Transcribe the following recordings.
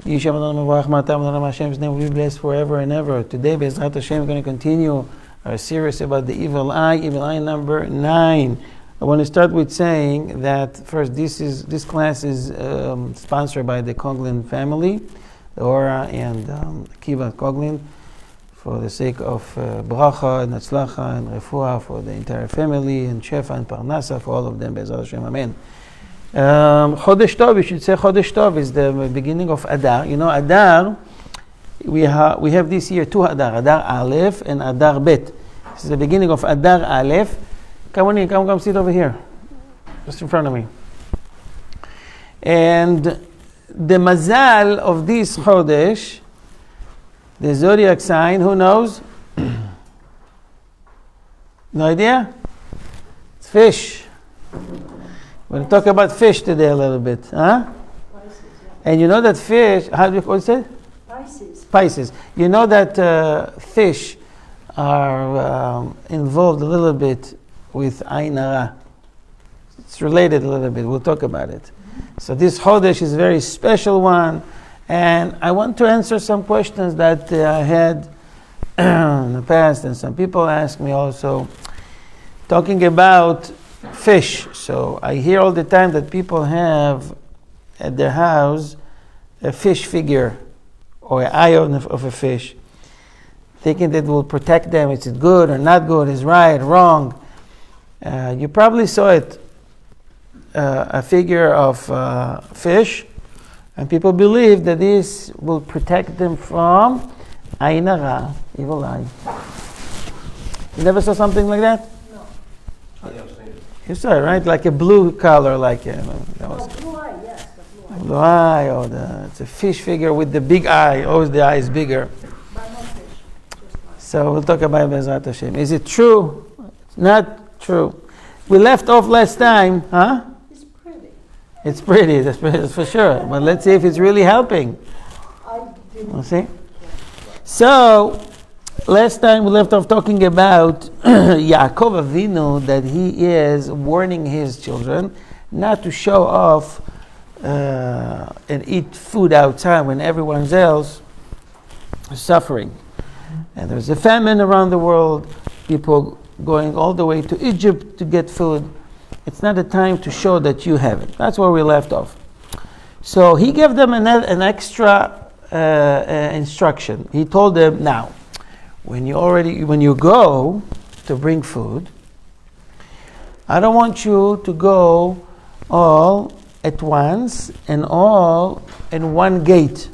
Yishem Adonai Mevarach Matam Adonai Hashem's name will be blessed forever and ever. Today, Be'ezrat Hashem, we're going to continue our series about the evil eye number 9. I want to start with saying that first, this class is sponsored by the Coughlin family, the Ora and Kiva Coughlin, for the sake of bracha and atzlacha and refuah for the entire family, and shefa and parnasa for all of them. Be'ezrat Hashem, amen. Chodesh Tov, we should say Chodesh Tov is the beginning of Adar. You know, Adar, we have this year two Adar, Adar Aleph and Adar Bet. This is the beginning of Adar Aleph. Come on in, come sit over here, just in front of me. And the mazal of this Chodesh, the zodiac sign, who knows? No idea? It's fish. We're going to talk about fish today a little bit, huh? Pisces, yeah. And you know that fish, what's it? Pisces. Pisces. You know that fish are involved a little bit with Ain Hara. It's related a little bit. We'll talk about it. Mm-hmm. So this Chodesh is a very special one. And I want to answer some questions that I had in the past, and some people ask me also, talking about fish. So I hear all the time that people have at their house a fish figure or an eye of a fish, thinking that will protect them. Is it good or not good? Is right, wrong? You probably saw it, a figure of fish. And people believe that this will protect them from Ain Hara, evil eye. You never saw something like that? No. You saw it, right? Like a blue color, like Blue eye, yes, the blue eye. blue eye, it's a fish figure with the big eye. Always the eye is bigger. But no fish. So we'll talk about Be'ezrat Hashem. Is it true? It's not true. We left off last time, huh? It's pretty, that's for sure. But let's see if it's really helping. We'll see. So, last time we left off talking about Yaakov Avinu, that he is warning his children not to show off and eat food outside when everyone else is suffering. And there's a famine around the world, people going all the way to Egypt to get food. It's not a time to show that you have it. That's where we left off. So he gave them an extra instruction. He told them, now, when you go to bring food, I don't want you to go all at once and all in one gate.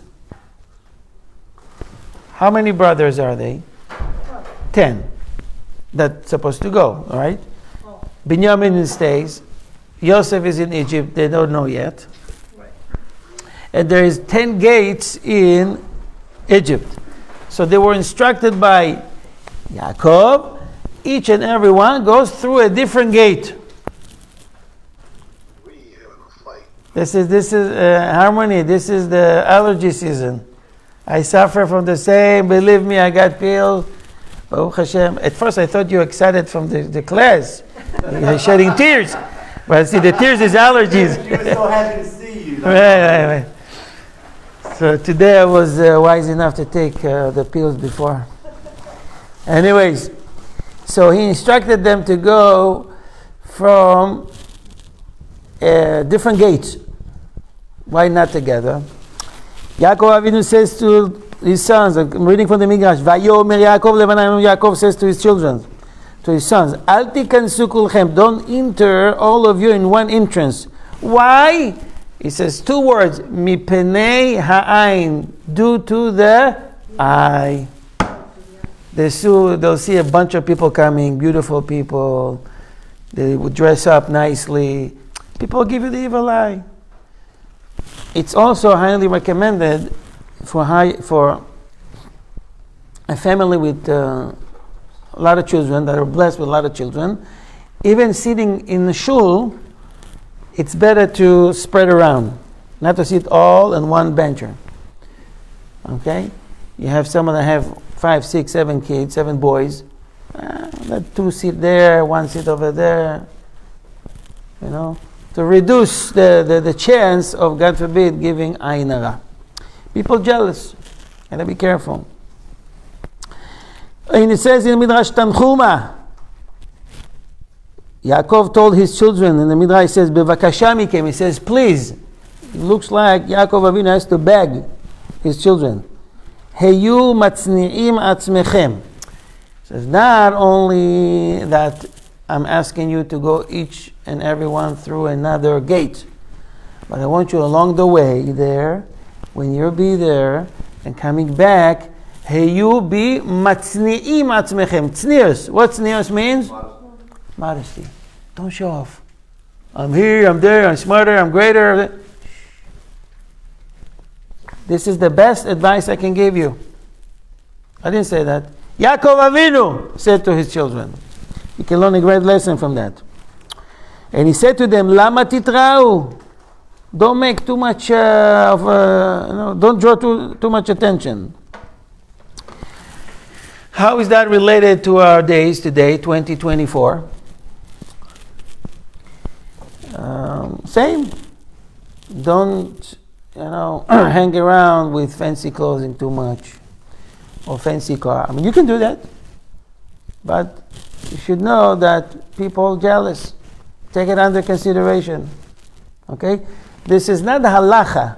How many brothers are they? 10. That's supposed to go, all right? Binyamin stays. Yosef is in Egypt. They don't know yet. Right. And there is 10 gates in Egypt. So they were instructed by Yaakov. Each and every one goes through a different gate. This is harmony. This is the allergy season. I suffer from the same. Believe me, I got pills. Baruch Hashem. At first I thought you were excited from the class. You're shedding tears. But see, the tears is allergies. She was so happy to see you. Right. So today I was wise enough to take the pills before. Anyways, so he instructed them to go from different gates. Why not together? Yaakov Avinu says to his sons, I'm reading from the Midrash, Vayomer Yaakov levanayim, Yaakov says to his children, to his sons, Al tikansu kulchem, don't enter all of you in one entrance. Why? He says 2 words, mipenei ha'ain, due to the eye. They'll see a bunch of people coming, beautiful people. They would dress up nicely. People give you the evil eye. It's also highly recommended for a family with a lot of children, that are blessed with a lot of children. Even sitting in the shul, it's better to spread around, not to sit all in one bencher. Okay? You have someone that have 5, 6, 7 kids, 7 boys. Let 2 sit there, 1 sit over there. You know, to reduce the chance of, God forbid, giving Ain Hara. People jealous. Gotta be careful. And it says in Midrash Tanchuma, Yaakov told his children, in the Midrash it says, Bevakasha mikem, he says, please. It looks like Yaakov Avinu has to beg his children. Heyu matzni'im atzmechem. It says, not only that I'm asking you to go each and everyone through another gate, but I want you along the way there, when you'll be there and coming back, Heyu bi matzni'im atzmechem. Tznius. What tznius means? Modesty. Don't show off. I'm here, I'm there, I'm smarter, I'm greater. This is the best advice I can give you. I didn't say that. Yaakov Avinu said to his children. You can learn a great lesson from that. And he said to them, Lama titra'u. Don't make too much don't draw too much attention. How is that related to our days today, 2024? Same. Don't, hang around with fancy clothing too much or fancy car. I mean, you can do that, but you should know that people are jealous. Take it under consideration. Okay? This is not the halacha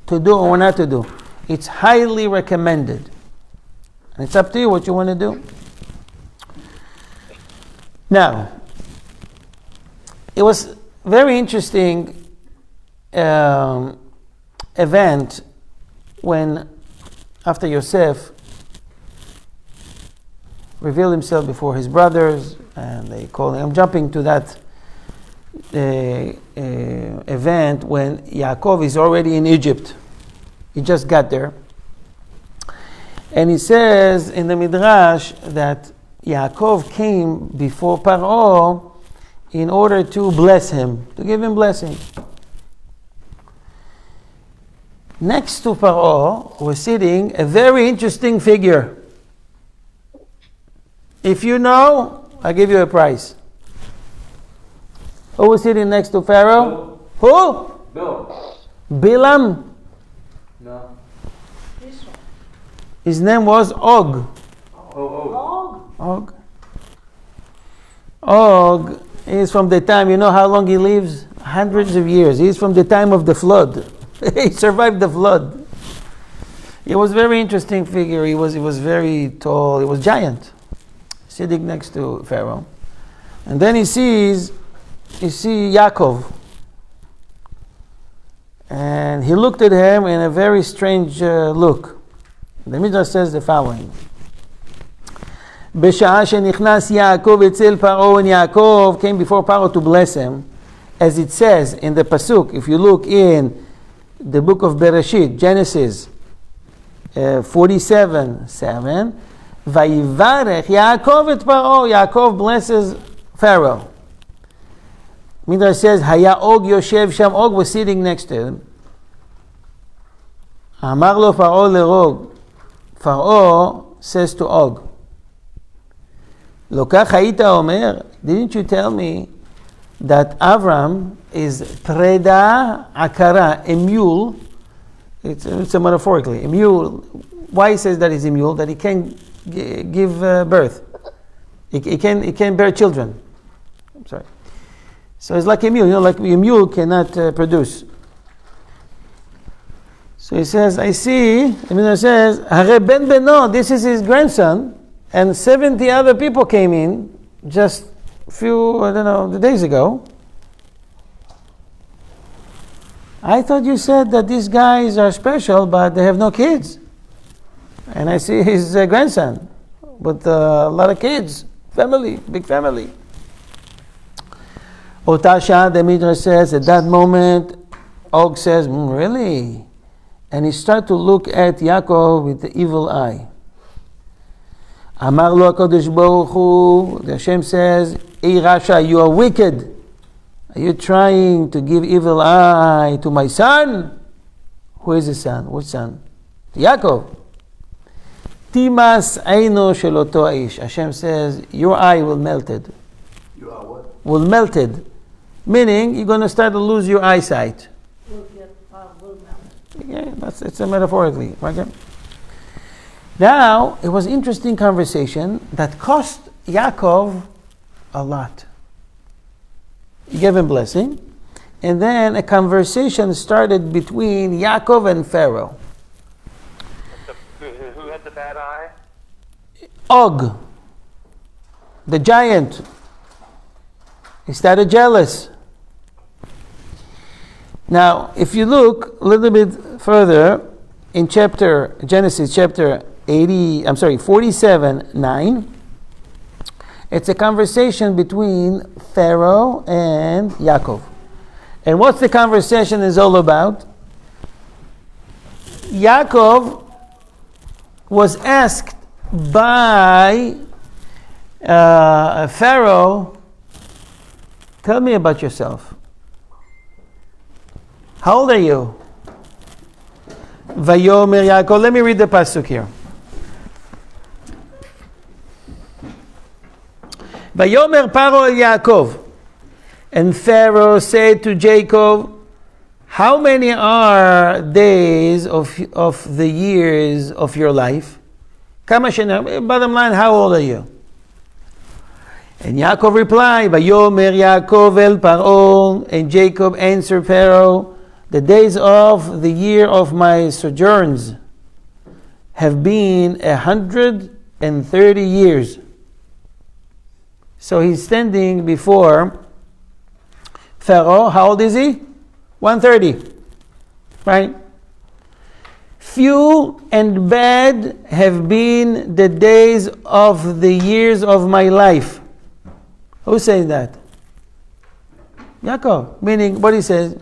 to do or not to do. It's highly recommended. And it's up to you what you want to do. Now, it was very interesting event when, after Yosef revealed himself before his brothers, and they call him. I'm jumping to that event when Yaakov is already in Egypt. He just got there. And he says in the Midrash that Yaakov came before Paro in order to bless him, to give him blessing. Next to Paro was sitting a very interesting figure. If you know, I'll give you a prize. Who was sitting next to Pharaoh? Who? Bill. Bilam. No. This one. His name was Og. Og. Og is from the time, you know how long he lives? Hundreds of years. He's from the time of the flood. He survived the flood. He was a very interesting figure. He was very tall. He was giant, sitting next to Pharaoh. And then you see Yaakov. And he looked at him in a very strange look. The Midrash says the following. B'sha'ah shenichnas Yaakov etzel Paro, and Yaakov came before Paro to bless him, as it says in the Pasuk. If you look in the book of Bereshit, Genesis 47:7, Vayivarech Yaakov et Paro. Yaakov blesses Pharaoh. Midrash says, Haya Og Yoshev Sham. Og was sitting next to him. Amar lo Paro lerog. Pharaoh says to Og, Lokach hayita omer, didn't you tell me that Avram is preda akara, a mule? It's a metaphorically, a mule. Why he says that he's a mule? That he can give birth. He can bear children. I'm sorry. So it's like a mule. Like a mule cannot produce. So he says, I see. The Midrash says, Hare ben beno, this is his grandson, and 70 other people came in just a few, days ago. I thought you said that these guys are special, but they have no kids. And I see his grandson with a lot of kids, family, big family. Otasha, the Midrash says, at that moment, Og says, really? And he starts to look at Yaakov with the evil eye. Amar lo HaKadosh Baruch Hu, the Hashem says, Ey Rasha, you are wicked. Are you trying to give evil eye to my son? Who is his son? Which son? Yaakov. Timas Eino Shel Oto Aish. Hashem says, your eye will melted. You are what? Will melted. Meaning, you're going to start to lose your eyesight. Will melt. Yeah, it's a metaphorically. Okay. Now, it was interesting conversation that cost Yaakov a lot. He gave him blessing, and then a conversation started between Yaakov and Pharaoh. Who had the bad eye? Og, the giant, he started jealous. Now, if you look a little bit further in Genesis chapter 47:9, it's a conversation between Pharaoh and Yaakov. And what's the conversation is all about? Yaakov was asked by Pharaoh, tell me about yourself. How old are you? Vayomer Yaakov. Let me read the pasuk here. Vayomer Paro el Yaakov. And Pharaoh said to Jacob, how many are days of the years of your life? Bottom line, how old are you? And Yaakov replied, Vayomer Yaakov el Paro, and Jacob answered Pharaoh, the days of the year of my sojourns have been 130 years. So he's standing before Pharaoh. How old is he? 130. Right? Few and bad have been the days of the years of my life. Who says that? Yaakov. Meaning, what he says,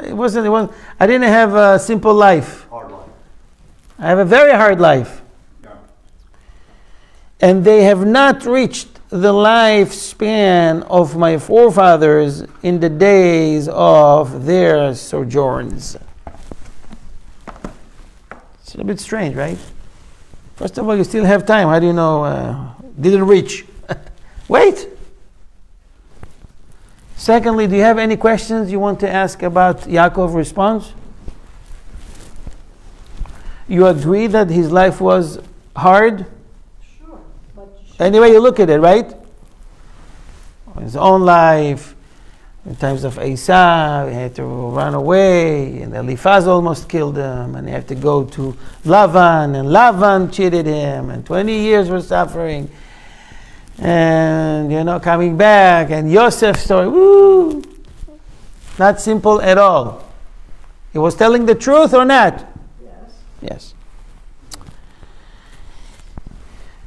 it wasn't, I didn't have a simple life. Hard life. I have a very hard life. Yeah. And they have not reached the lifespan of my forefathers in the days of their sojourns. It's a bit strange, right? First of all, you still have time. How do you know didn't reach? Wait! Secondly, do you have any questions you want to ask about Yaakov's response? You agree that his life was hard? Sure, but Any way you look at it, right? His own life, in times of Esau, he had to run away, and Eliphaz almost killed him, and he had to go to Lavan, and Lavan cheated him, and 20 years were suffering. And, coming back, and Yosef's story, woo! Not simple at all. He was telling the truth or not? yes. Yes.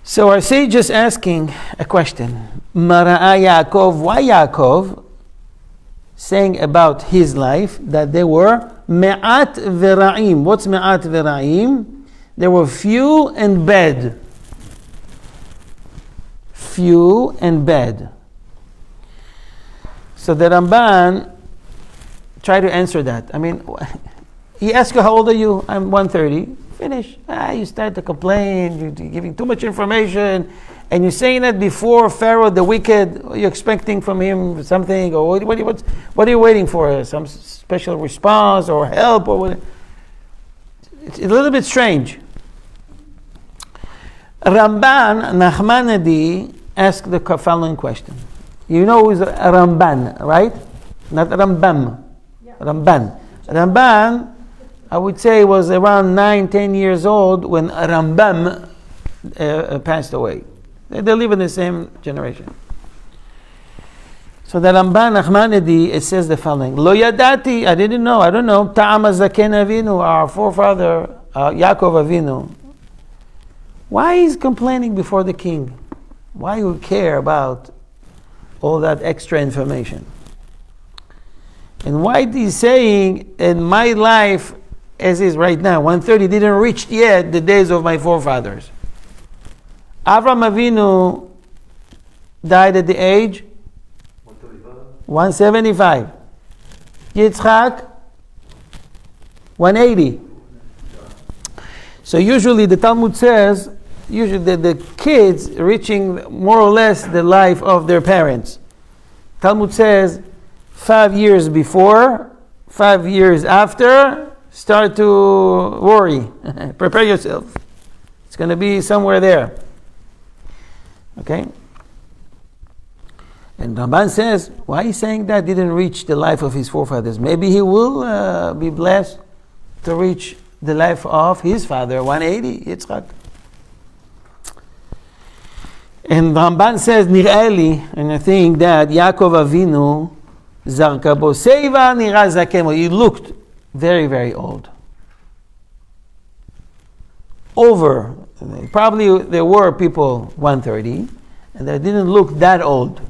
So our sage is asking a question. Mara'a Yaakov, why Yaakov saying about his life that there were me'at vera'im. What's me'at vera'im? There were few and bad. Few and bad. So the Ramban tried to answer that. I mean, he asked you, how old are you? I'm 130. Finish. You start to complain, you're giving too much information, and you're saying that before Pharaoh the wicked. Are you expecting from him something, or what are you waiting for? Some special response or help, or what? It's a little bit strange. Ramban Nachmanidi asked the following question. You know who's Ramban, right? Not Rambam. Yeah. Ramban. Ramban, I would say, was around 9-10 years old when Rambam passed away. They live in the same generation. So the Ramban Nachmanidi, it says the following: Lo yadati, I don't know. Ta'am zaken Avinu, our forefather Yaakov Avinu. Why he's complaining before the king? Why you care about all that extra information? And why he's saying, in my life, as is right now, 130 didn't reach yet the days of my forefathers. Avram Avinu died at the age 175. Yitzchak 180. So usually the Talmud says, the kids reaching more or less the life of their parents. Talmud says 5 years before, 5 years after, start to worry. Prepare yourself. It's going to be somewhere there. Okay? And Ramban says, why he's saying that didn't reach the life of his forefathers? Maybe he will be blessed to reach the life of his father, 180, Yitzchak. And Ramban says, Nir'eli, and I think that Yaakov Avinu, Zarka bo Seiva Nira Zakemo, he looked very, very old. Probably there were people 130, and they didn't look that old.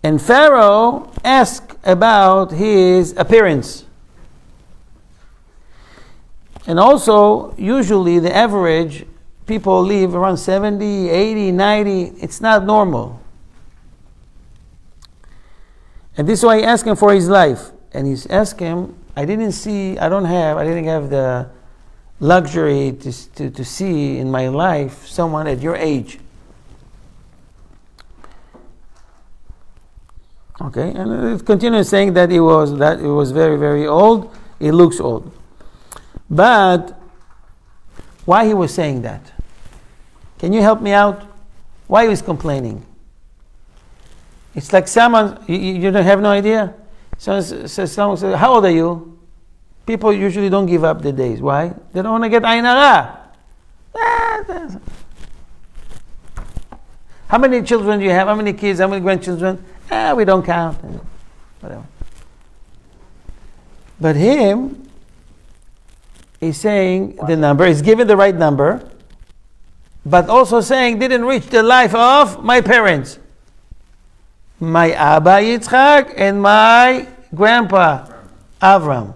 And Pharaoh asked about his appearance. And also, usually the average, people live around 70, 80, 90. It's not normal. And this is why he asked him for his life. And he's asked him, I didn't have the luxury to see in my life someone at your age. Okay, and it continues saying that it was very, very old. It looks old. But why he was saying that? Can you help me out? Why he was complaining? It's like someone, you don't have no idea? Someone says, how old are you? People usually don't give up the days. Why? They don't want to get Ayin Hara. How many children do you have? How many kids? How many grandchildren? We don't count. Whatever. But him, he's saying the number, he's given the right number, but also saying didn't reach the life of my parents. My Abba Yitzchak and my grandpa Avram.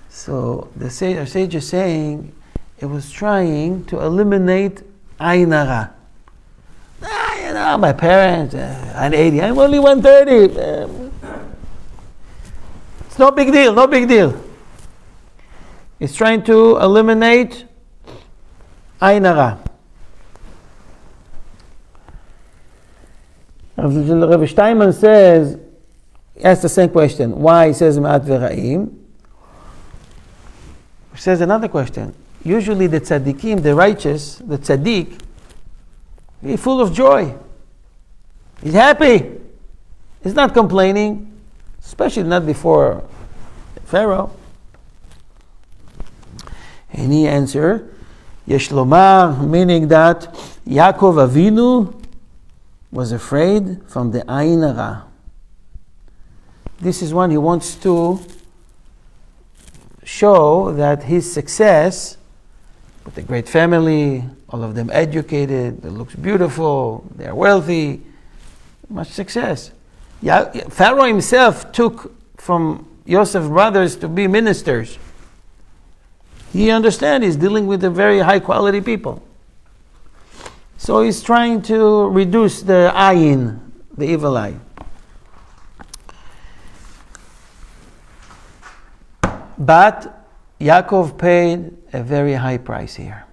So the sage is saying it was trying to eliminate Ayin Hara. My parents, I'm 80, I'm only 130. It's no big deal. It's trying to eliminate Ayin Hara. Rabbi Steinman says, he asks the same question. Why he says Ma'at Vera'im? He says another question. Usually the tzaddikim, the righteous, the tzaddik, he's full of joy. He's happy. He's not complaining, especially not before Pharaoh. And he answered, Yesh lomar, meaning that Yaakov Avinu was afraid from the Ayin Hara. This is when he wants to show that his success with a great family, all of them educated, it looks beautiful, they're wealthy, much success. Pharaoh himself took from Joseph's brothers to be ministers. He understands he's dealing with a very high quality people. So he's trying to reduce the ayin, the evil eye. But Yaakov paid a very high price here.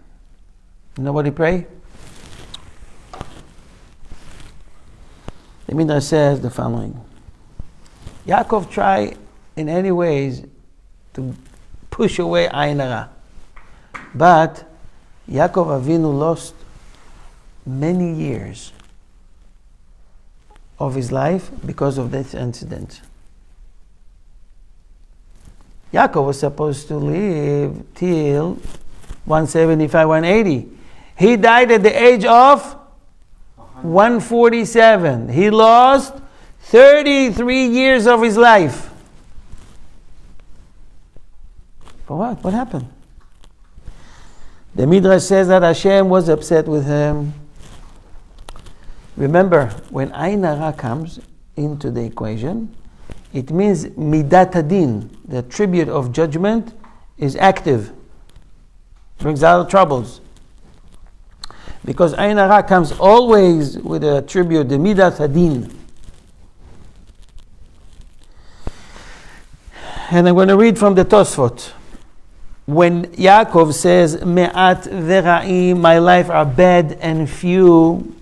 You know what he paid? The Midrash says the following. Yaakov tried in any ways to push away Ayin Hara. But Yaakov Avinu lost many years of his life because of this incident. Yaakov was supposed to live till 175, 180. He died at the age of 147. He lost 33 years of his life. For what? What happened? The Midrash says that Hashem was upset with him. Remember, when Ayin Hara comes into the equation, it means Midat Hadin, the tribute of judgment, is active. Brings out troubles. Because Ayin Hara comes always with a tribute, the Midat Hadin. And I'm going to read from the Tosfot. When Yaakov says, Me'at vera'im, my life are bad and few,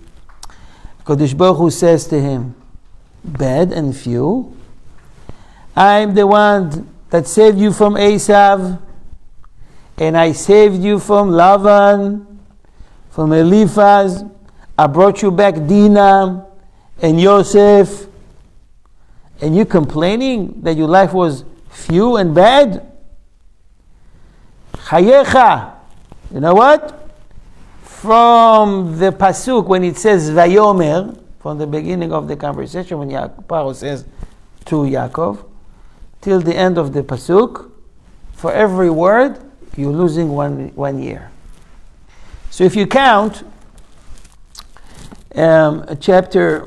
Kodesh Baruch Hu says to him, bad and few? I'm the one that saved you from Esav, and I saved you from Lavan, from Eliphaz. I brought you back Dinah and Yosef, and you complaining that your life was few and bad? Chayecha. You know what? From the pasuk when it says Vayomer, from the beginning of the conversation when Paro says to Yaakov, till the end of the pasuk, for every word you're losing one year. So if you count chapter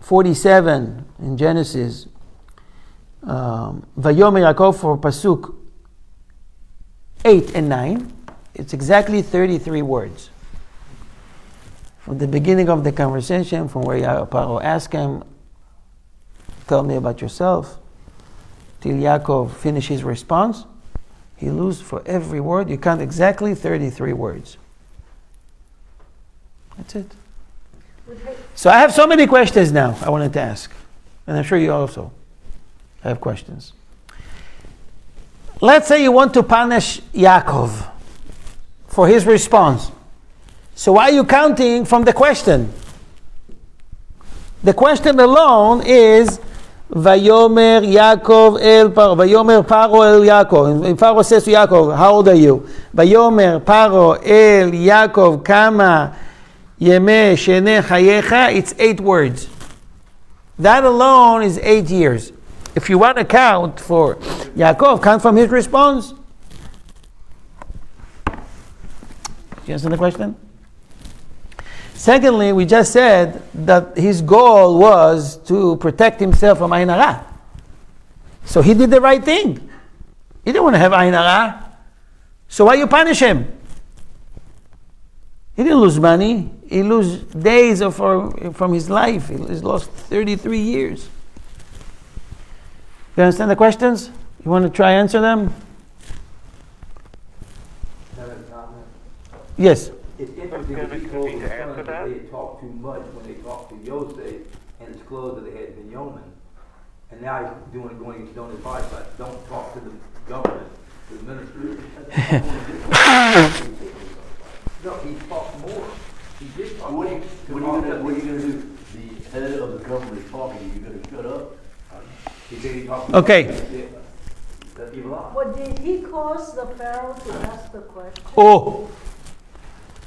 47 in Genesis, Vayomer Yaakov, for pasuk 8 and 9, it's exactly 33 words. From the beginning of the conversation, from where Paro asked him, tell me about yourself, till Yaakov finished his response, he loses for every word. You count exactly 33 words. That's it. So I have so many questions now I wanted to ask. And I'm sure you also have questions. Let's say you want to punish Yaakov for his response. So why are you counting from the question? The question alone is Vayomer Yaakov el Paro. Vayomer Paro el Yaakov. And Paro says to Yaakov, how old are you? Vayomer Paro el Yaakov kama yemeh shene chayecha. It's 8 words. That alone is 8 years. If you want to count for Yaakov, count from his response. Do you understand the question? Secondly, we just said that his goal was to protect himself from Ayin Hara. So he did the right thing. He didn't want to have Ayin Hara. So why you punish him? He didn't lose money. He lost days from his life. He's lost 33 years. You understand the questions? You want to try answer them? Yes. It's interesting that he told the sons that they had talked too much when they talked to Yosef and disclosed that they had been yeomen. And now he's going against his advice, like don't talk to the government, to the ministry. No, he talked more. He did talk more. What are you going to do? The head of the government is talking, you're going to shut up? He said he talked Okay. But did he cause the Pharaoh to ask the question? Oh.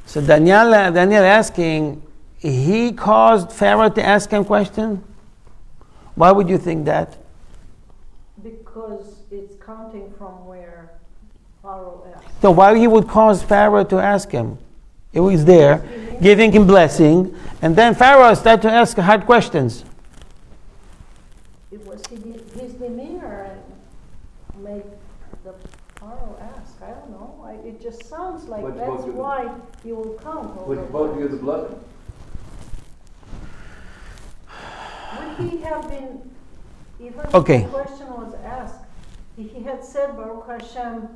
So Daniel asking, he caused Pharaoh to ask him question? Why would you think that? Because it's counting from where Pharaoh asked. So why he would cause Pharaoh to ask him? He was there, giving him blessing, and then Pharaoh started to ask hard questions. It was his demeanor and made the Pharaoh ask. I don't know. It just sounds like that's why you will count. What's supposed to give the blessing? Would he have been, even Okay. if the question was asked, if he had said Baruch Hashem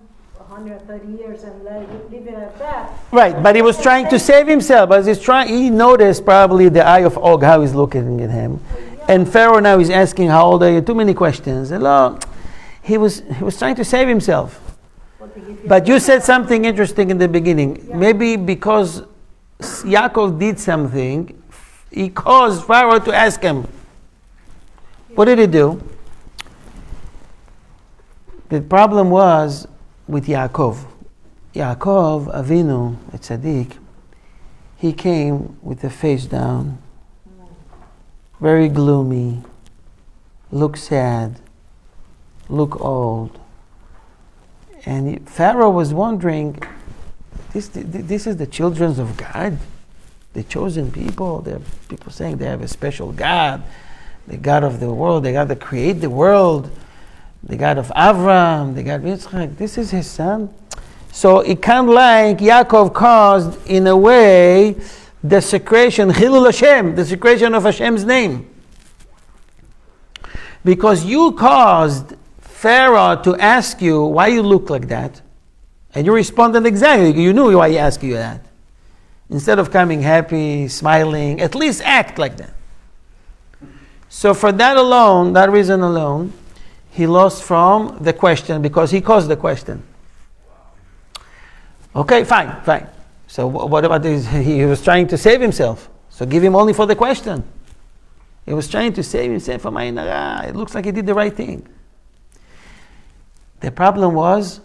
130 years and leave it at that? Right, but he was trying to save himself. But he noticed probably the eye of Og, how he's looking at him. And Pharaoh now is asking, how old are you? Too many questions. And he was trying to save himself. But you said something interesting in the beginning. Yeah. Maybe because Yaakov did something, he caused Pharaoh to ask him. What did he do? The problem was with Yaakov. Yaakov, Avinu, a tzaddik, he came with the face down, very gloomy, look sad, look old. And Pharaoh was wondering, this is the children of God, the chosen people. There are people saying they have a special God, the God of the world, the God that created the world, the God of Avraham, the God of Yitzchak. This is his son. So it kind of like Yaakov caused, in a way, desecration, Chilul Hashem, desecration of Hashem's name. Because you caused Pharaoh to ask you why you look like that, and you responded exactly. You knew why he asked you that. Instead of coming happy, smiling, at least act like that. So for that alone, that reason alone, he lost from the question because he caused the question. Okay, fine. So what about this? He was trying to save himself. So give him only for the question. He was trying to save himself from Ayin Hara. It looks like he did the right thing. The problem was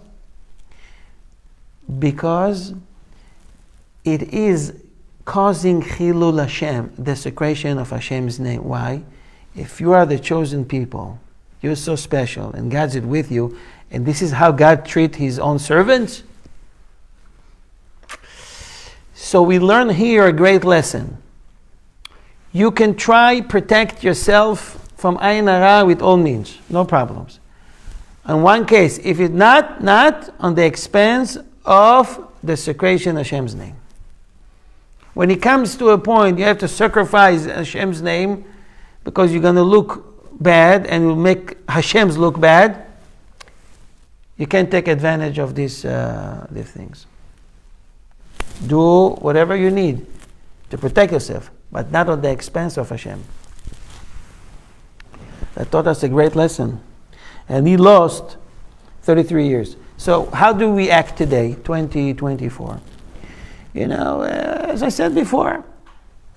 because it is causing Chilul Hashem, desecration of Hashem's name. Why? If you are the chosen people, you're so special, and God's with you, and this is how God treats His own servants. So we learn here a great lesson. You can try protect yourself from Ayin Hara with all means, no problems. In one case, if it's not on the expense of desecration of Hashem's name. When it comes to a point you have to sacrifice Hashem's name because you're going to look bad and will make Hashem's look bad, you can't take advantage of these things. Do whatever you need to protect yourself, but not at the expense of Hashem. That taught us a great lesson. And he lost 33 years. So how do we act today, 2024? As I said before,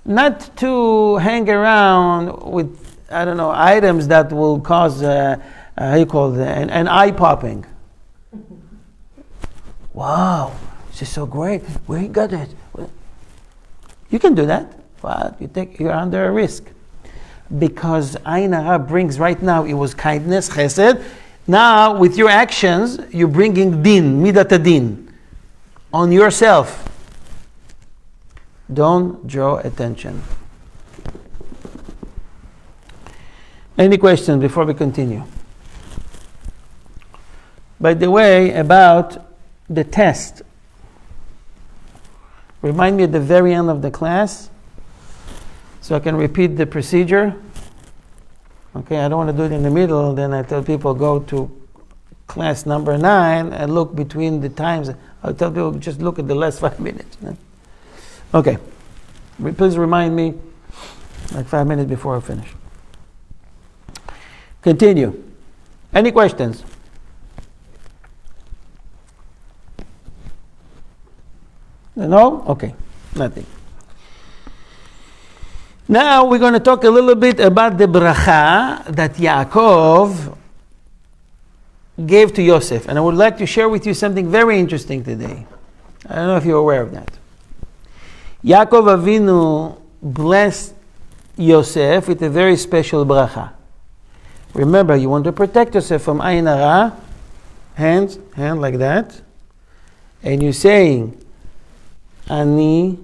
not to hang around with, items that will cause, an eye popping. Wow, this is so great. Where you got it? You can do that, but you're under a risk. Because Ayin Hara brings right now, it was kindness, chesed. Now, with your actions, you're bringing din, midat din, on yourself. Don't draw attention. Any questions before we continue? By the way, about the test. Remind me at the very end of the class, so I can repeat the procedure. Okay, I don't want to do it in the middle, then I tell people go to class number 9 and look between the times. I'll tell people just look at the last 5 minutes. Okay, please remind me like 5 minutes before I finish. Continue. Any questions? No? Okay, nothing. Now we're going to talk a little bit about the bracha that Yaakov gave to Yosef. And I would like to share with you something very interesting today. I don't know if you're aware of that. Yaakov Avinu blessed Yosef with a very special bracha. Remember, you want to protect yourself from Ayin Hara. Hand like that. And you're saying, Ani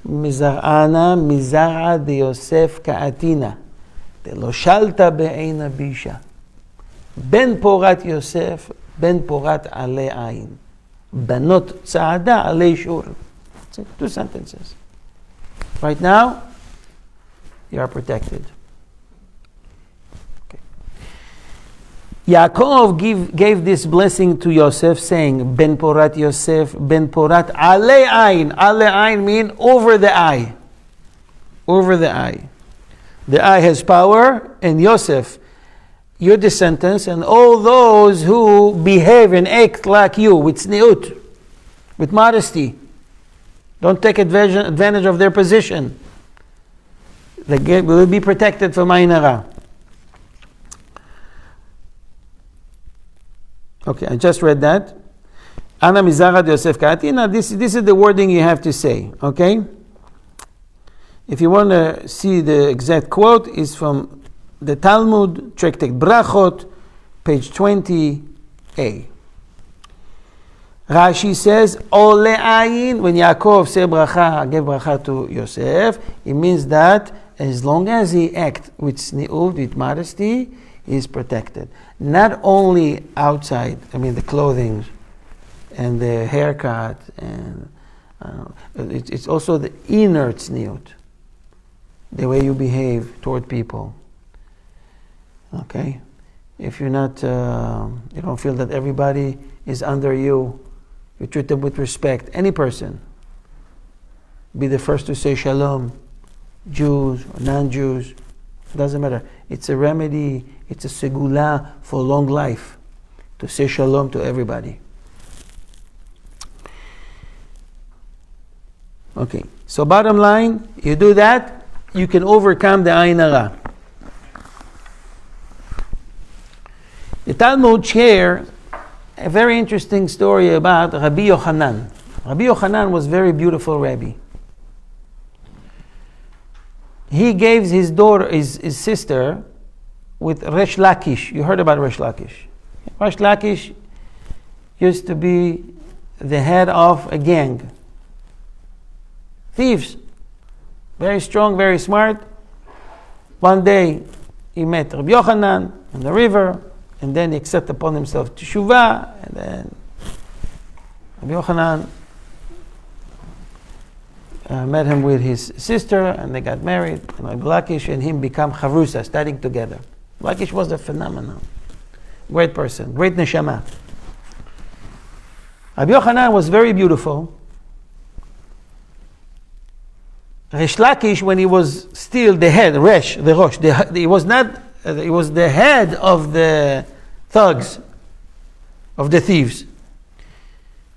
מזרענה מזרע דיוסף כעתינה דלא שלטה בעין הבישה בן פורת יוסף בן פורת עלי עין בנות צעדה עלי שור. 2 sentences. Right now you are protected. Okay. Yaakov gave this blessing to Yosef, saying, Ben Porat Yosef, Ben Porat Ale Ain. Ale Ain mean over the eye. Over the eye. The eye has power, and Yosef, your descendants, and all those who behave and act like you, with tzniut, with modesty. Don't take advantage of their position. They will be protected from Ayin Hara. Okay, I just read that. Ana mizara Yosef ka'atina. This is the wording you have to say. Okay. If you want to see the exact quote, is from the Talmud, Tractate Brachot, page 20a. Rashi says, Ole ayin. When Yaakov said bracha, gave bracha to Yosef, it means that as long as he acts with tzniut, with modesty, he is protected. Not only outside, the clothing and the haircut, and it's also the inner tzniut, the way you behave toward people. Okay? If you're not, you don't feel that everybody is under you, you treat them with respect. Any person. Be the first to say shalom, Jews or non-Jews. doesn't matter. It's a remedy, it's a segula for long life, to say shalom to everybody. Okay, so bottom line, you do that, you can overcome the ayin hara. The Talmud shares a very interesting story about Rabbi Yochanan. Rabbi Yochanan was a very beautiful Rabbi. He gave his daughter, his sister, with Resh Lakish. You heard about Resh Lakish. Resh Lakish used to be the head of a gang. Thieves. Very strong, very smart. One day he met Rabbi Yochanan on the river, and then he accepted upon himself teshuvah, and then Rabbi Yochanan met him with his sister, and they got married, and Rabbi Lakish and him become charusa, studying together. Lakish was a phenomenon. Great person, great neshama. Rabbi Yochanan was very beautiful. Resh Lakish, when he was still the head, he was the head of the thugs, of the thieves.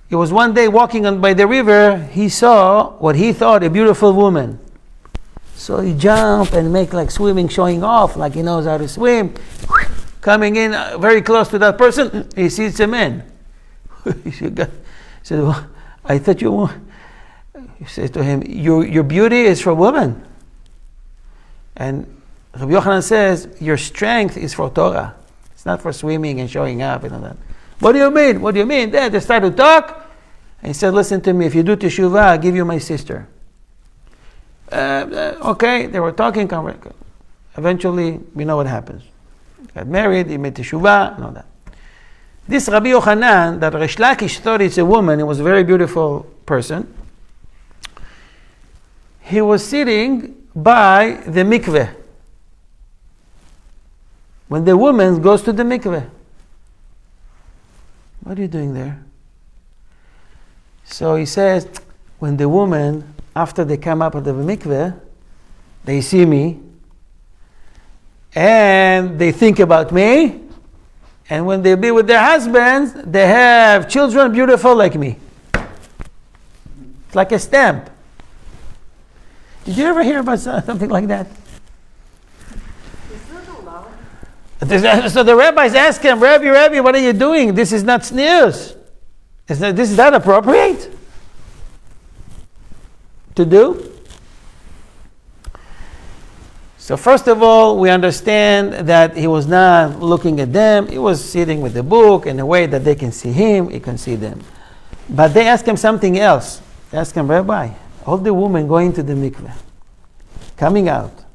He was one day walking by the river, he saw what he thought a beautiful woman. So he jumped and make like swimming, showing off, like he knows how to swim. Coming in very close to that person, he sees a man. He said, well, I thought you were... He says to him, your beauty is for women. And Rabbi Yochanan says, your strength is for Torah. It's not for swimming and showing up and all that. What do you mean? What do you mean? Then they started to talk. And he said, listen to me, if you do teshuvah, I'll give you my sister. Okay, they were talking. Eventually, we know what happens. He got married, he made teshuvah, and all that. This Rabbi Yochanan, that Resh Lakish thought it's a woman, he was a very beautiful person. He was sitting by the mikveh. When the woman goes to the mikveh. What are you doing there? So he says, when the woman, after they come up out of the mikveh, they see me, and they think about me, and when they be with their husbands, they have children beautiful like me. It's like a stamp. Did you ever hear about something like that? Is that allowed? So the rabbis ask him, Rabbi, what are you doing? This is not snus. This is not appropriate to do? So first of all, we understand that he was not looking at them. He was sitting with the book in a way that they can see him, he can see them. But they ask him something else. They ask him, Rabbi, all the women going to the mikveh, coming out,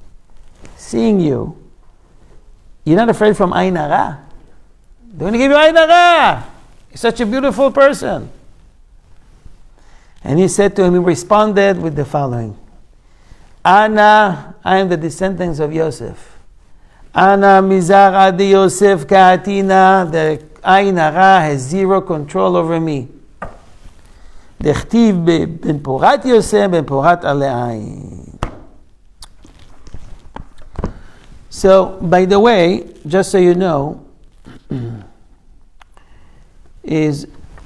seeing you, you're not afraid from ayin hara? They're going to give you ayin hara. You're such a beautiful person. And he said to him, he responded with the following. Ana, I am the descendants of Yosef. Ana mizar adi Yosef ka'atina, the ayin hara has zero control over me. דכתיב בן פורת יוסף, בן פורת עלי עין. So, by the way, just so you know, I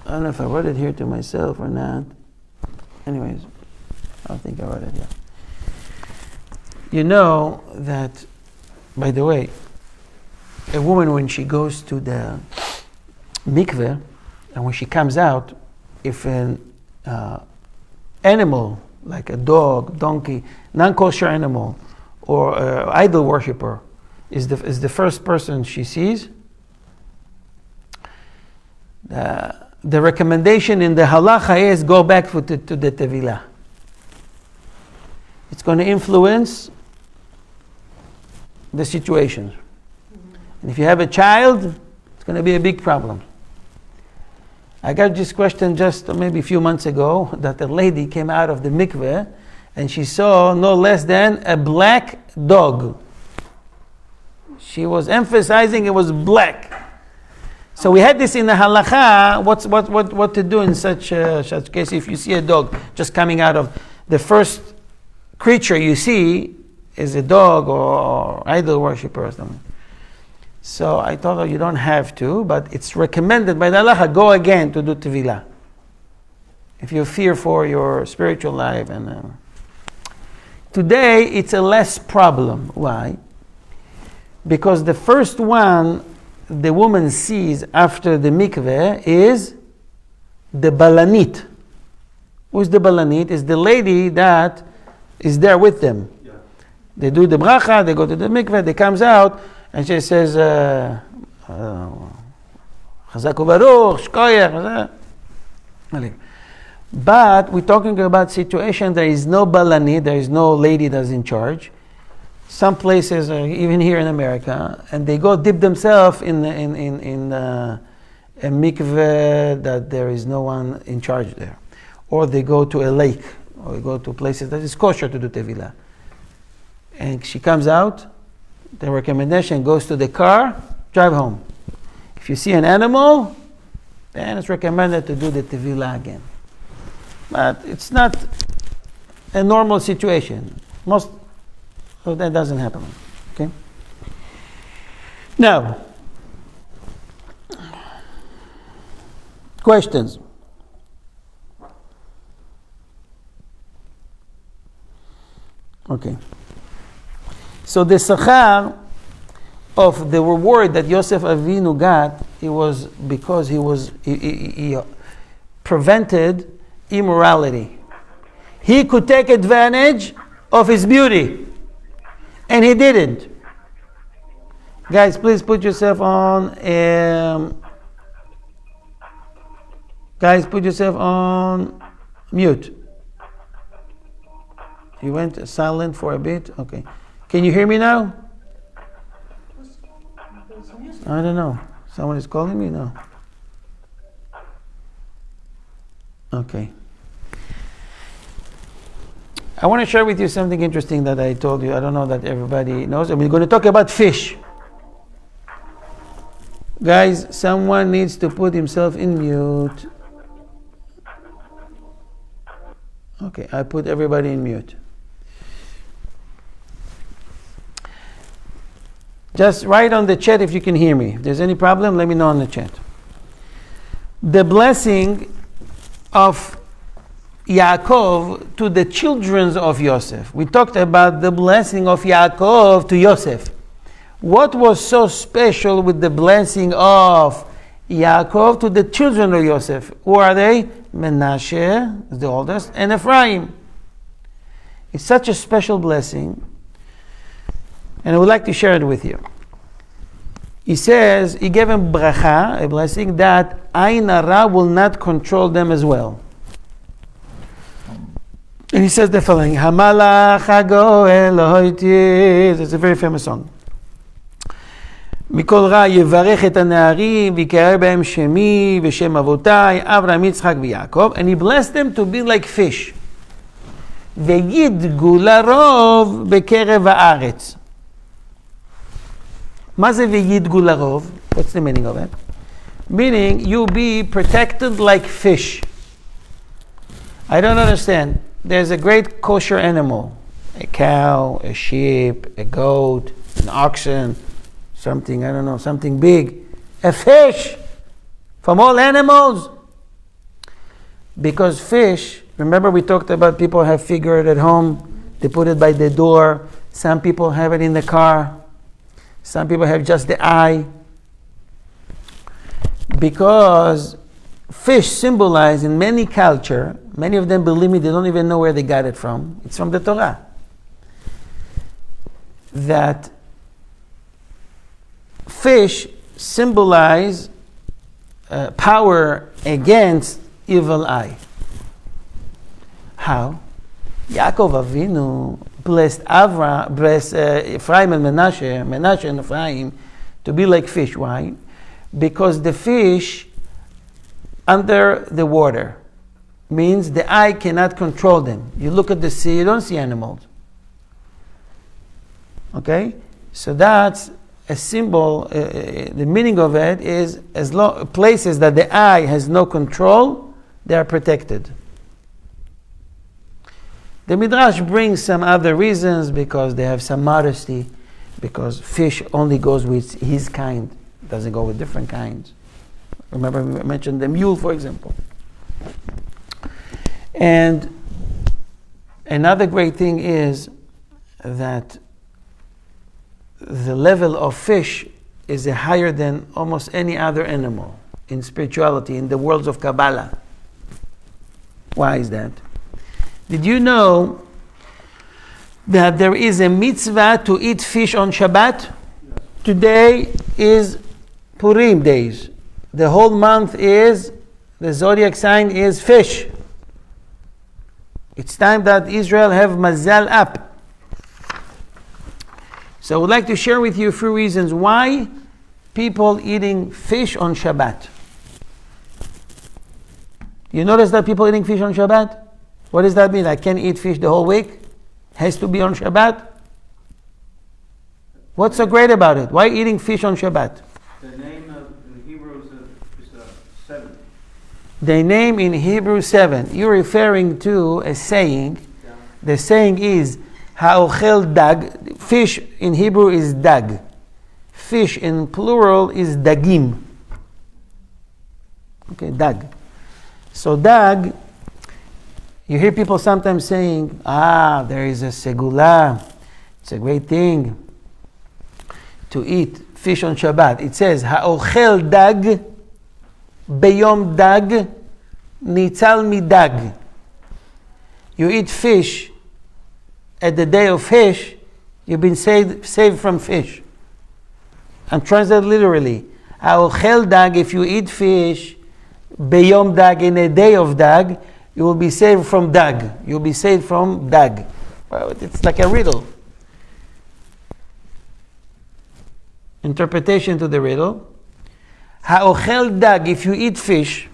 don't know if I wrote it here to myself or not. Anyways, I don't think I wrote it yet. You know that, by the way, a woman when she goes to the mikveh, and when she comes out, if an animal, like a dog, donkey, non-kosher animal, or idol worshiper, is the first person she sees, the recommendation in the halacha is go back to the tevilah. It's going to influence the situation. And if you have a child, it's going to be a big problem. I got this question just maybe a few months ago, that a lady came out of the mikveh and she saw no less than a black dog. She was emphasizing it was black. So we had this in the halacha, what to do in such case if you see a dog just coming out of the first creature you see, is a dog or idol worshiper or something. So I told her, you don't have to, but it's recommended by the halacha, go again to do tevilah. If you fear for your spiritual life. And today, it's a less problem. Why? Because the first one the woman sees after the mikveh is the balanit. Who's the balanit? Is the lady that is there with them. Yeah. They do the bracha, they go to the mikveh, they comes out, and she says, Chazak u'baruch, shkoyach. But we're talking about situation, there is no balanit, there is no lady that's in charge. Some places, even here in America, and they go dip themselves in a mikveh that there is no one in charge there. Or they go to a lake, or they go to places that is kosher to do tevilah. And she comes out, the recommendation goes to the car, drive home. If you see an animal, then it's recommended to do the tevilah again. But it's not a normal situation. So that doesn't happen. Okay? Now, questions? Okay. So the sachar of the reward that Yosef Avinu got, it was because he prevented immorality. He could take advantage of his beauty. And he didn't. Guys, please put yourself on. Guys, put yourself on mute. You went silent for a bit? Okay. Can you hear me now? I don't know. Someone is calling me? No. Okay. I want to share with you something interesting that I told you. I don't know that everybody knows. We're going to talk about fish. Guys, someone needs to put himself in mute. Okay, I put everybody in mute. Just write on the chat if you can hear me. If there's any problem, let me know on the chat. The blessing of Yaakov to the children of Yosef. We talked about the blessing of Yaakov to Yosef. What was so special with the blessing of Yaakov to the children of Yosef? Who are they? Menashe, the oldest, and Ephraim. It's such a special blessing, and I would like to share it with you. He says, he gave him bracha, a blessing, that Ain Hara will not control them as well. And he says the following, Hamalach hagoel hoitis. It's a very famous song. מכל רע יברך את הנערים ויקרא בהם שמי ושם אבותיי אברהם יצחק ויעקב, and he blessed them to be like fish. וידגו לרוב בקרב הארץ. מה זה וידגו לרוב? What's the meaning of it? Meaning you be protected like fish. I don't understand. There's a great kosher animal, a cow, a sheep, a goat, an oxen, something, I don't know, something big, a fish from all animals. Because fish, remember we talked about people have figure it at home, they put it by the door, some people have it in the car, some people have just the eye. Because fish symbolize in many culture, many of them, believe me, they don't even know where they got it from. It's from the Torah. That fish symbolize power against evil eye. How? Yaakov Avinu blessed Ephraim and Menashe and Ephraim to be like fish. Why? Because the fish under the water means the eye cannot control them. You look at the sea, you don't see animals. Okay? So that's a symbol, the meaning of it is places that the eye has no control, they are protected. The Midrash brings some other reasons because they have some modesty, because fish only goes with his kind, doesn't go with different kinds. Remember we mentioned the mule, for example. And another great thing is that the level of fish is higher than almost any other animal in spirituality, in the worlds of Kabbalah. Why is that? Did you know that there is a mitzvah to eat fish on Shabbat? Today is Purim days. The whole month is, the zodiac sign is fish. It's time that Israel have mazal up. So I would like to share with you a few reasons why people eating fish on Shabbat. You notice that people eating fish on Shabbat? What does that mean? I can't eat fish the whole week? Has to be on Shabbat? What's so great about it? Why eating fish on Shabbat? The name of in Hebrew is 7. The name in Hebrew 7. You're referring to a saying. Yeah. The saying is ha'ochel dag. Fish in Hebrew is dag. Fish in plural is dagim. Okay, dag. So dag, you hear people sometimes saying, there is a segula. It's a great thing to eat fish on Shabbat. It says, ha'ochel dag, beyom dag, nitzal midag. You eat fish at the day of fish, you've been saved from fish. I'm translating literally. Ha'ochel dag, if you eat fish, beyom dag, in a day of dag, you will be saved from dag. You'll be saved from dag. Well, it's like a riddle. Interpretation to the riddle. Ha'ochel dag, if you eat fish,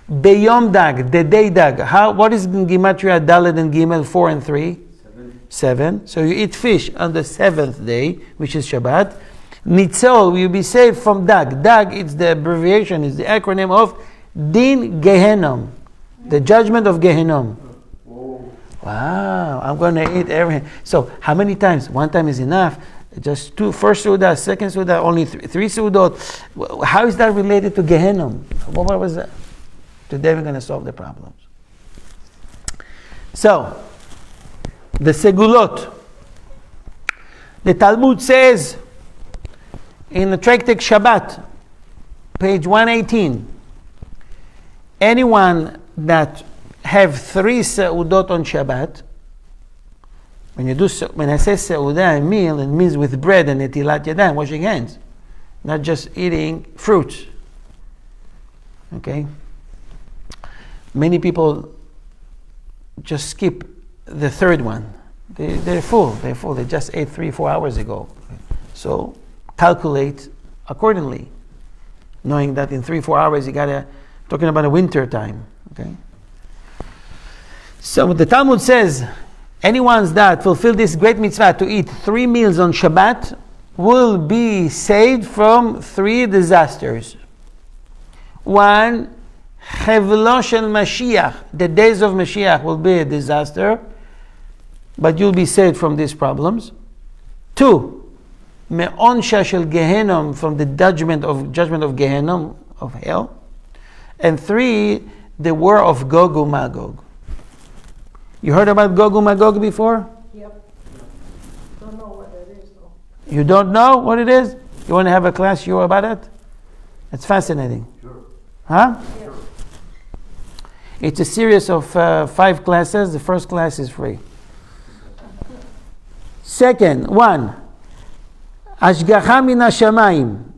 beyom dag, the day dag. What is in Gematria Dalet and Gimel 4 and 3? 7. So you eat fish on the 7th day, which is Shabbat. Nitzol, you'll be saved from dag. Dag, it's the abbreviation, it's the acronym of Din Gehenom. The judgment of Gehenom. Wow, I'm going to eat everything. So, how many times? One time is enough. Just two, first Suda, second Suda, only three Sudot. How is that related to Gehenom? What was that? Today we're going to solve the problems. So, the Segulot. The Talmud says in the Tractate Shabbat, page 118, anyone that have 3 seudot on Shabbat, when I say seudah, a meal, it means with bread and netilat yadayim, washing hands, not just eating fruits. Okay? Many people just skip the third one. They're full. They just ate 3-4 hours ago. So calculate accordingly, knowing that in 3-4 hours you gotta, talking about a winter time. Okay. So the Talmud says, anyone that fulfill this great mitzvah to eat 3 meals on Shabbat will be saved from 3 disasters. 1, Chevlo shel Mashiach, the days of Mashiach will be a disaster, but you'll be saved from these problems. 2, Me'onsha shel Gehenom, from the judgment of Gehenom, of hell. And 3, the war of Gog and Magog. You heard about Gog and Magog before? Yep. Don't know what it is though. You don't know what it is? You want to have a class you about it? It's fascinating. Sure. Huh? Yes. It's a series of 5 classes. The first class is free. Second, 1, Ashgacha min hashamayim.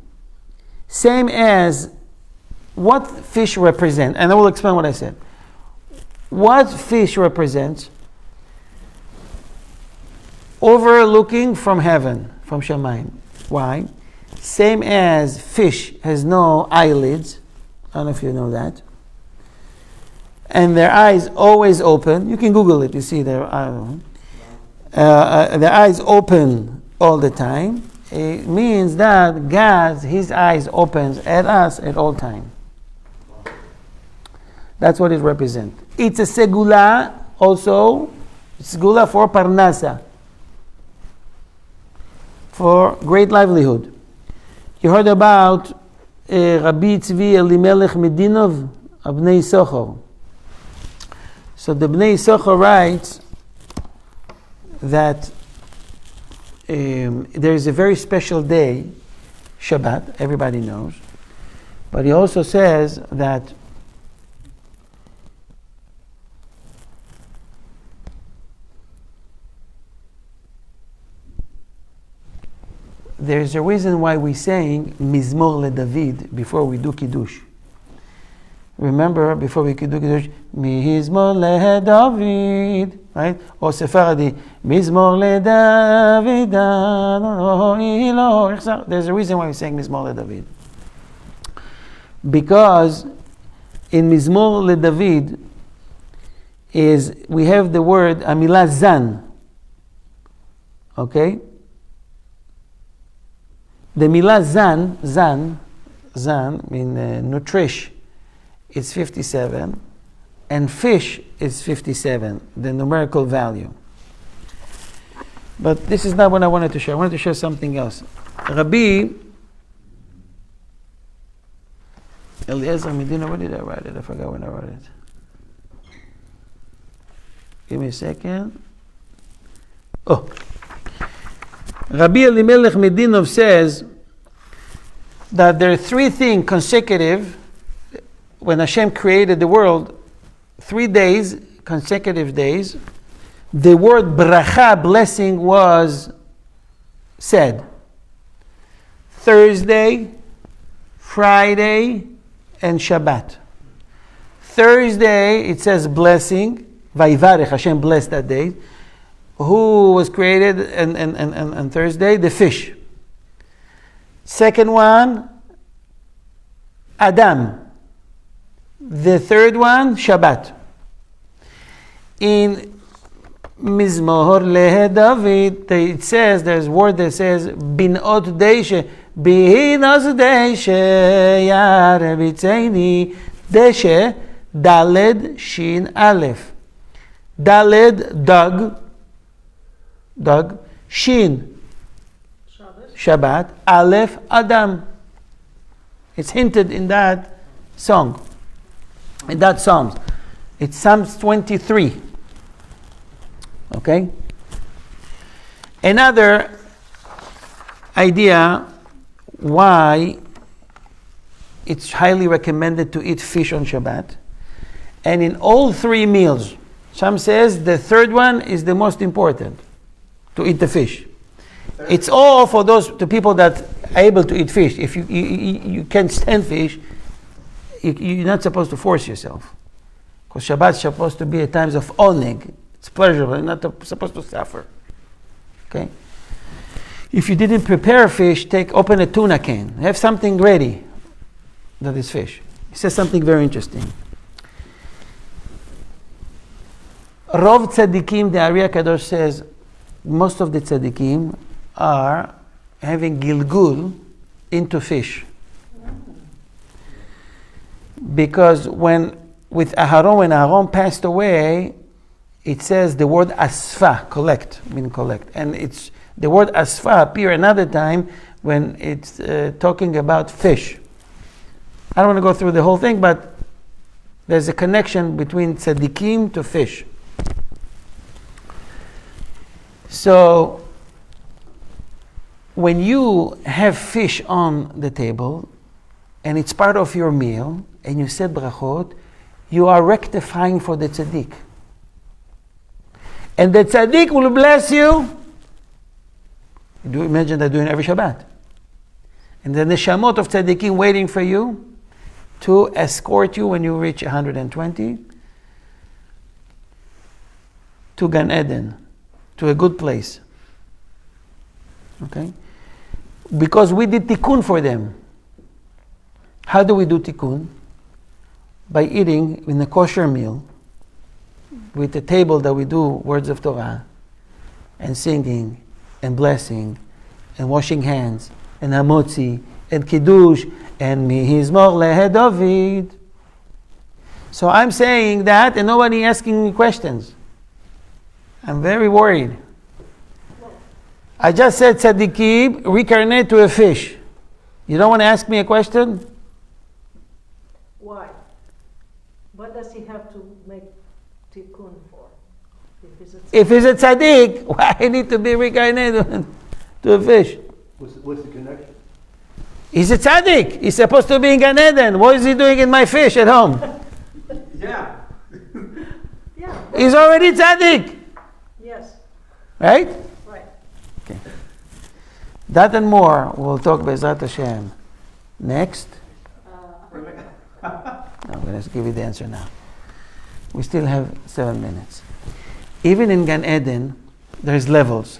Same as what fish represent, and I will explain what I said. What fish represents? Overlooking from heaven, from Shamayim. Why? Same as fish has no eyelids. I don't know if you know that. And their eyes always open. You can Google it. You see their eyes open all the time. It means that God, His eyes opens at us at all time. That's what it represents. It's a segula also It's gula for parnasa, for great livelihood. You heard about Rabbi Tzvi Elimelech Medinov, Abnei Sochor. So the Bnei Sochor writes that there is a very special day, Shabbat, everybody knows. But he also says that there's a reason why we're saying Mizmor LeDavid before we do Kiddush. Remember, before we do Kiddush, Mizmor LeDavid, right? Or Sephardi, Mizmor LeDavid. There's a reason why we're saying Mizmor LeDavid. Because in Mizmor LeDavid we have the word Amilah Zan. Okay? The Milah Zan mean nutrish, is 57, and fish is 57, the numerical value. But this is not what I wanted to share. I wanted to share something else. Rabbi Eliezer Medina, where did I write it? I forgot when I wrote it. Give me a second. Oh. Rabbi Elimelech Medinov says that there are three things consecutive when Hashem created the world, 3 days, consecutive days, the word bracha, blessing, was said. Thursday, Friday, and Shabbat. Thursday, it says blessing, Vayvarech, Hashem blessed that day. Who was created on Thursday? The fish. Second one, Adam. The third one, Shabbat. In Mizmor LeDavid, it says, there's a word that says, Binot Deishe, Binot Deishe, Yarebitzeini, Deshe, Daled Shin Aleph. Daled, Dog, Shin, Shabbat, Aleph, Adam. It's hinted in that song. In that Psalms. It's Psalms 23. Okay? Another idea why it's highly recommended to eat fish on Shabbat. And in all 3 meals, some says the third one is the most important, to eat the fish. It's all for the people that are able to eat fish. If you can't stand fish, you're not supposed to force yourself. Because Shabbat is supposed to be at times of oneg. It's pleasurable. You're not supposed to suffer. Okay? If you didn't prepare fish, open a tuna can. Have something ready that is fish. He says something very interesting. Rov tzadikim, the Ari HaKadosh says, most of the tzadikim are having gilgul into fish. Because when Aharon passed away, it says the word asfa, collect. And the word asfa appear another time when it's talking about fish. I don't want to go through the whole thing, but there's a connection between tzadikim to fish. So, when you have fish on the table, and it's part of your meal, and you said brachot, you are rectifying for the tzaddik. And the tzaddik will bless you. Do imagine that doing every Shabbat. And the neshamot of tzaddikim waiting for you to escort you when you reach 120 to Gan Eden, to a good place. Okay? Because we did tikkun for them. How do we do tikkun? By eating in a kosher meal, with the table that we do words of Torah, and singing, and blessing, and washing hands, and hamotzi, and kiddush, and mizmor LeDavid. So I'm saying that, and nobody asking me questions. I'm very worried. I just said tzaddikim reincarnate to a fish. You don't want to ask me a question? Why? What does he have to make tikkun for? If he's a tzaddik, why I need to be reincarnated to a fish? What's the connection? He's a tzaddik. He's supposed to be in Gan Eden. What is he doing in my fish at home? Yeah. Yeah. He's already tzaddik. Yes. Right? Right. Okay. That and more we'll talk Be'ezrat Hashem next. I'm going to give you the answer now. We still have 7 minutes. Even in Gan Eden, there's levels.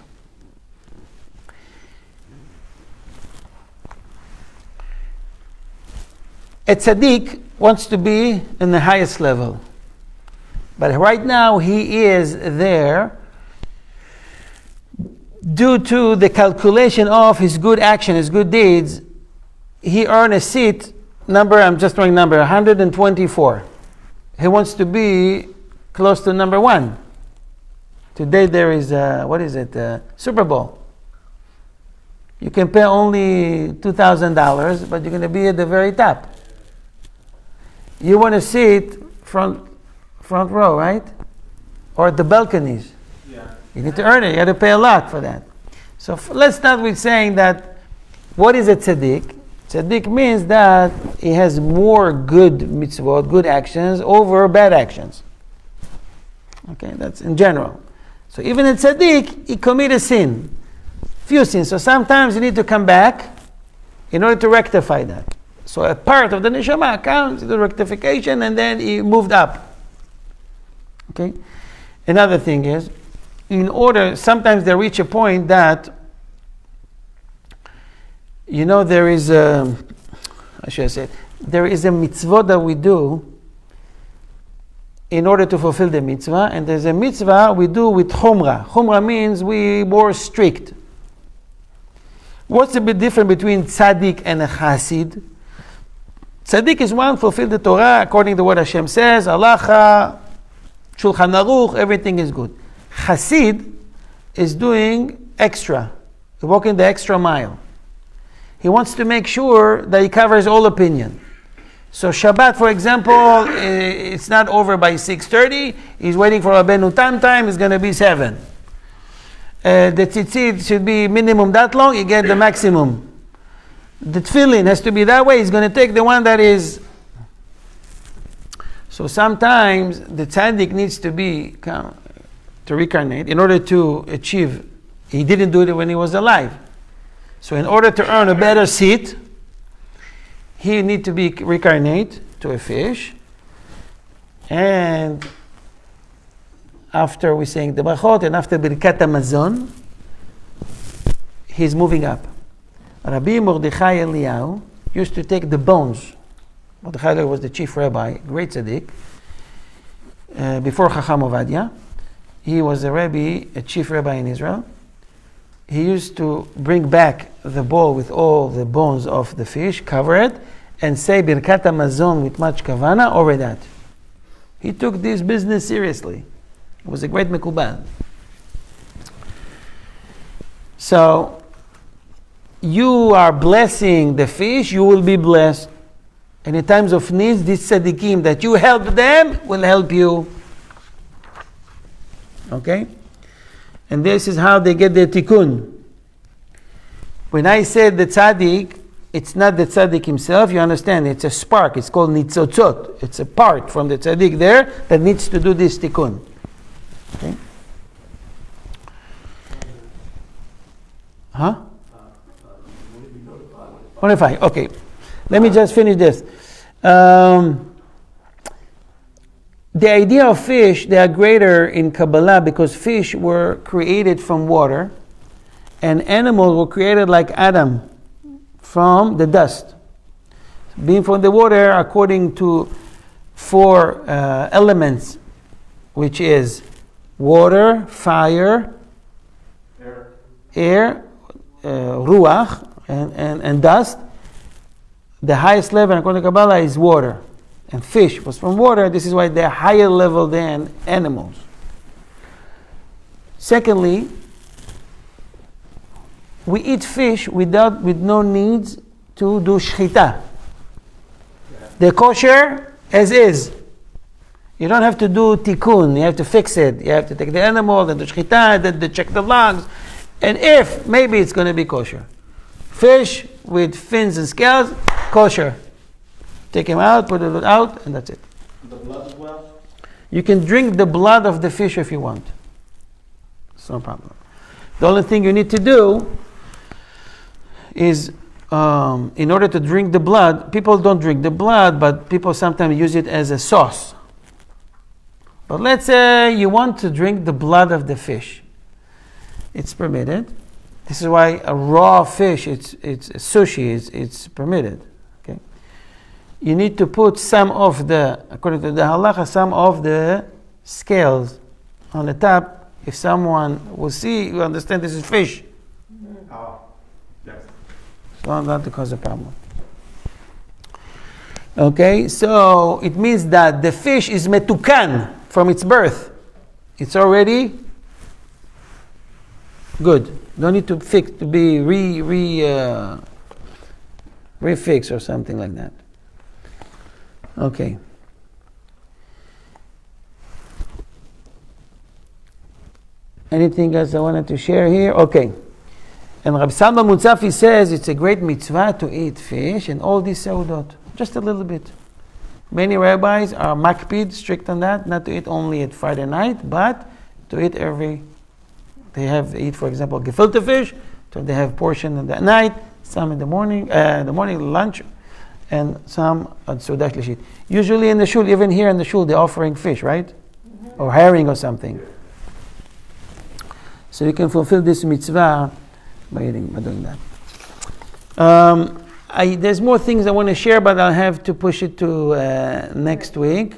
A tzaddik wants to be in the highest level. But right now he is there due to the calculation of his good action, his good deeds. He earned a seat, I'm just throwing number, 124. He wants to be close to number 1. Today there is, Super Bowl. You can pay only $2,000, but you're going to be at the very top. You want a seat front row, right? Or at the balconies. Yeah. You need to earn it. You have to pay a lot for that. So let's start with saying that what is a tzaddik? Tzaddik means that he has more good mitzvot, good actions over bad actions. Okay, that's in general. So even a tzaddik, he commit a sin, few sins. So sometimes you need to come back in order to rectify that. So a part of the neshama counts the rectification, and then he moved up. Okay. Another thing is, sometimes they reach a point that, there is a mitzvah that we do in order to fulfill the mitzvah, and there's a mitzvah we do with chumrah. Chumrah means we more strict. What's the big difference between tzaddik and a chassid? Tzaddik is one, fulfill the Torah according to what Hashem says, halacha, Shulchan Aruch, everything is good. Chassid is doing extra, walking the extra mile. He wants to make sure that he covers all opinion. So Shabbat, for example, it's not over by 6:30. He's waiting for Rabbeinu time. It's going to be 7. The tzitzit should be minimum that long. You get the maximum. The tefillin has to be that way. He's going to take the one that is. So sometimes the tzaddik needs to reincarnate in order to achieve. He didn't do it when he was alive. So in order to earn a better seat, he need to be reincarnate to a fish. And after we saying the brachot and after Birkat HaMazon, he's moving up. Rabbi Mordechai Eliyahu used to take the bones. Mordechai was the chief rabbi, great tzaddik, before Chacham Ovadia. He was a chief rabbi in Israel. He used to bring back the bowl with all the bones of the fish, cover it, and say Birkat HaMazon with much kavana over that. He took this business seriously. It was a great mekubal. So, you are blessing the fish, you will be blessed. And in times of needs, these tzaddikim that you help them will help you. Okay? And this is how they get their tikkun. When I said the tzaddik, it's not the tzaddik himself, you understand, it's a spark, it's called nitzotzot. It's a part from the tzaddik there that needs to do this tikkun. Okay? Huh? Notify. Okay. Let me just finish this. The idea of fish, they are greater in Kabbalah because fish were created from water and animals were created like Adam from the dust. Being from the water according to 4 elements, which is water, fire, air, ruach, and dust. The highest level according to Kabbalah is water. And fish was from water. This is why they're higher level than animals. Secondly, we eat fish with no needs to do shchita. They're kosher as is. You don't have to do tikkun. You have to fix it. You have to take the animal, then do shchita, then to check the lungs. And if, maybe it's going to be kosher. Fish with fins and scales, kosher. Take him out, put it out, and that's it. The blood as well? You can drink the blood of the fish if you want. It's no problem. The only thing you need to do is, in order to drink the blood, people don't drink the blood, but people sometimes use it as a sauce. But let's say you want to drink the blood of the fish. It's permitted. This is why a raw fish, it's sushi, it's permitted. Okay. You need to put some of the, according to the halacha, some of the scales on the top. If someone will see, you understand this is fish. Oh, yes. So not to cause a problem. Okay, so it means that the fish is metukan from its birth. It's already good. Don't need to fix, to be refix or something like that. Okay. Anything else I wanted to share here? Okay. And Rabbi Salman Mutzafi says it's a great mitzvah to eat fish and all these seudot. Just a little bit. Many rabbis are makpid, strict on that, not to eat only at Friday night, but to eat they eat, for example, gefilte fish, so they have portion in the night, some in the morning lunch, and some at Sudah Shlishit. Usually in the shul, even here in the shul, they're offering fish, right? Mm-hmm. Or herring or something. So you can fulfill this mitzvah by doing that. There's more things I want to share, but I'll have to push it to next week.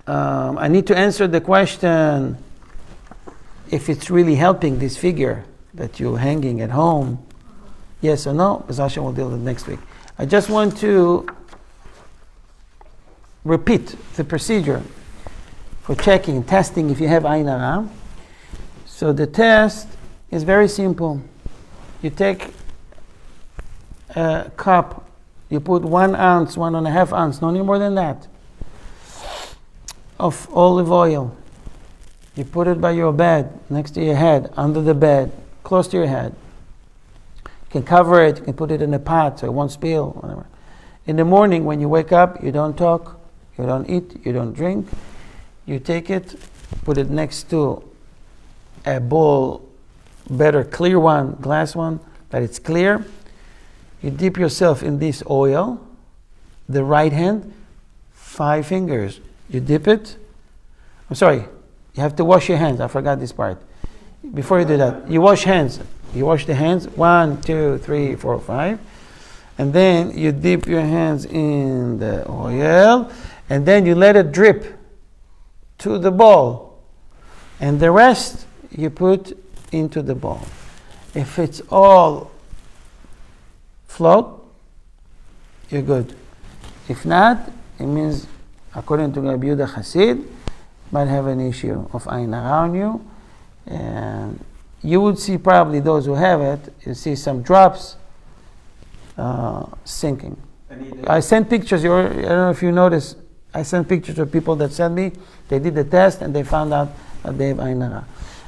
I need to answer the question if it's really helping this figure that you're hanging at home. Yes or no? Hashem will deal with it next week. I just want to repeat the procedure for checking, testing if you have Ayin Hara. So the test is very simple. You take a cup, you put 1 ounce, 1.5 ounce, no more than that, of olive oil. You put it by your bed, next to your head, under the bed, close to your head. You can cover it, you can put it in a pot so it won't spill, whatever. In the morning when you wake up, you don't talk, you don't eat, you don't drink. You take it, put it next to a bowl, better clear one, glass one, that it's clear. You dip yourself in this oil, the right hand, 5 fingers. You dip it. I'm sorry, you have to wash your hands. I forgot this part. Before you do that, you wash hands. You wash the hands, 1, 2, 3, 4, 5. And then you dip your hands in the oil, and then you let it drip to the bowl. And the rest you put into the bowl. If it's all float, you're good. If not, it means, according to Rabbi Yehuda Hasid, might have an issue of Ayin Hara on you. And you would see probably those who have it, you see some drops sinking. I sent pictures, I don't know if you noticed, I sent pictures of people that sent me, they did the test and they found out that they have Ayin Hara.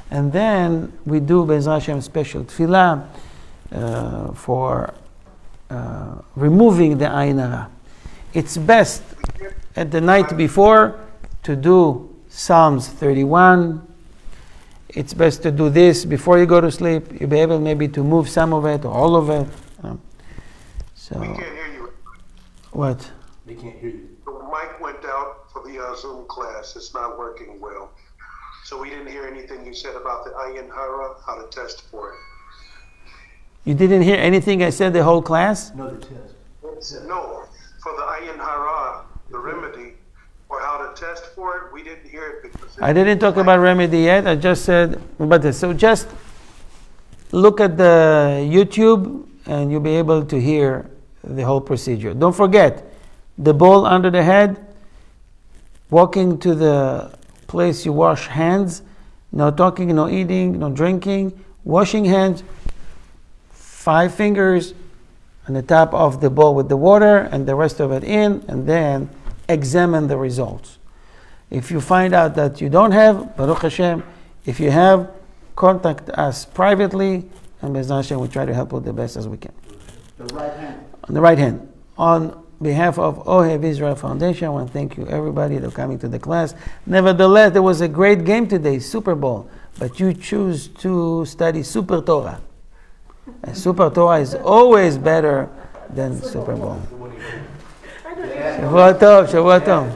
And then we do Be'ezrat Hashem special tefillah for removing the Ayin Hara. It's best at the night before to do Psalms 31. It's best to do this before you go to sleep. You'll be able maybe to move some of it or all of it. So. We can't hear you. What? They can't hear you. The mic went out for the Zoom class. It's not working well. So we didn't hear anything you said about the Ayin Hara, how to test for it. You didn't hear anything I said the whole class? No, the test. No, for the Ayin Hara, the remedy, or how to test for it, we didn't hear it because I didn't talk about remedy yet. I just said about this. So just look at the YouTube and you'll be able to hear the whole procedure. Don't forget, the bowl under the head, walking to the place you wash hands, No talking, no eating, no drinking. Washing hands, 5 fingers on the top of the bowl with the water and the rest of it in, and then examine the results. If you find out that you don't have, Baruch Hashem, if you have, contact us privately, and Be'ezrat Hashem, we try to help you the best as we can. The right hand. On the right hand. On behalf of Ohev Israel Foundation, I want to thank you everybody for coming to the class. Nevertheless, there was a great game today, Super Bowl, but you choose to study Super Torah. And Super Torah is always better than Super Bowl. Shavua Tov, Shavua Tov.